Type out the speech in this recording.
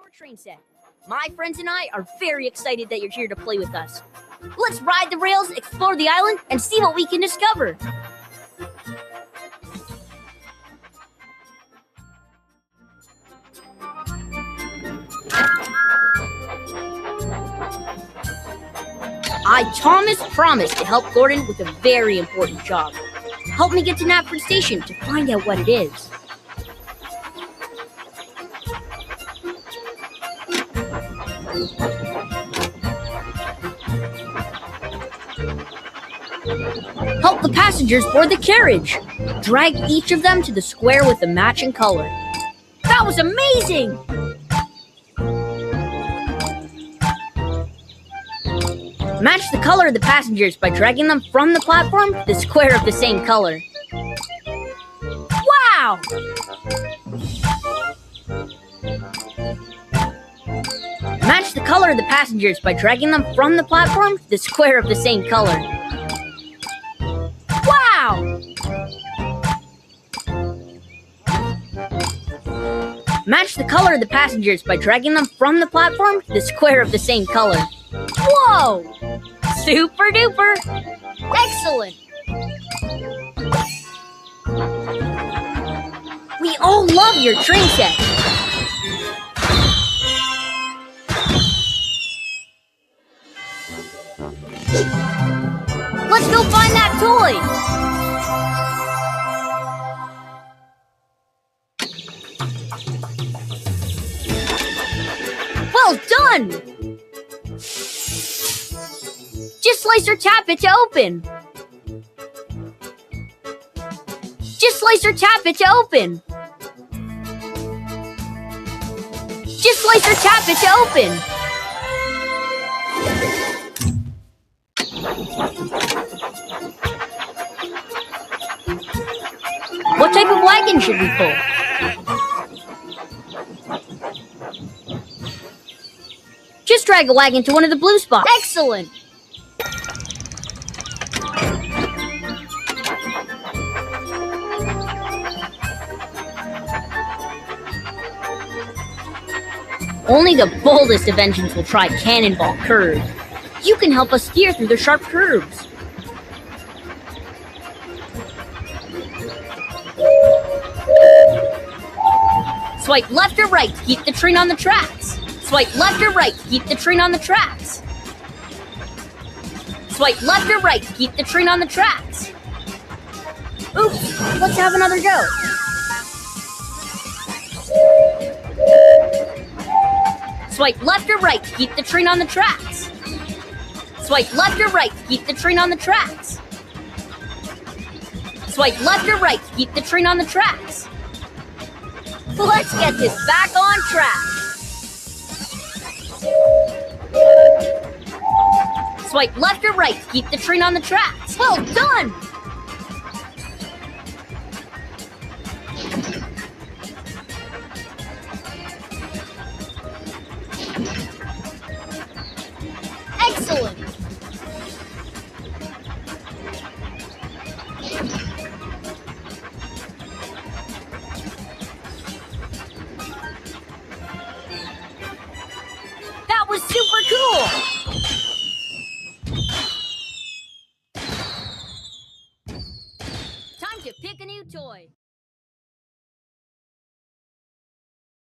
your train set. My friends and I are very excited that you're here to play with us. Let's ride the rails, explore the island, and see what we can discover. I, Thomas, promised to help Gordon with a very important job. Help me get to Knapford Station to find out what it is. Help the passengers board the carriage. Drag each of them to the square with the matching color. That was amazing! Match the color of the passengers by dragging them from the platform to the square of the same color. Wow! Match the color of the passengers by dragging them from the platform to the square of the same color. Wow! Match the color of the passengers by dragging them from the platform to the square of the same color. Whoa! Super duper! Excellent! We all love your train set! Let's go find that toy! Well done! Just slice or tap it to open. Just slice or tap it to open. Just slice or tap it to open. What type of wagon should we pull? Just drag a wagon to one of the blue spots. Excellent! Only the boldest of engines will try Cannonball Curve. You can help us steer through the sharp curves. Swipe left or right to keep the train on the tracks. Swipe left or right to keep the train on the tracks. Swipe left or right to keep the train on the tracks. Oops, let's have another go. Swipe left or right to keep the train on the tracks. Swipe left or right to keep the train on the tracks. Swipe left or right to keep the train on the tracks. Let's get this back on track. Swipe left or right to keep the train on the tracks. Well done! Excellent!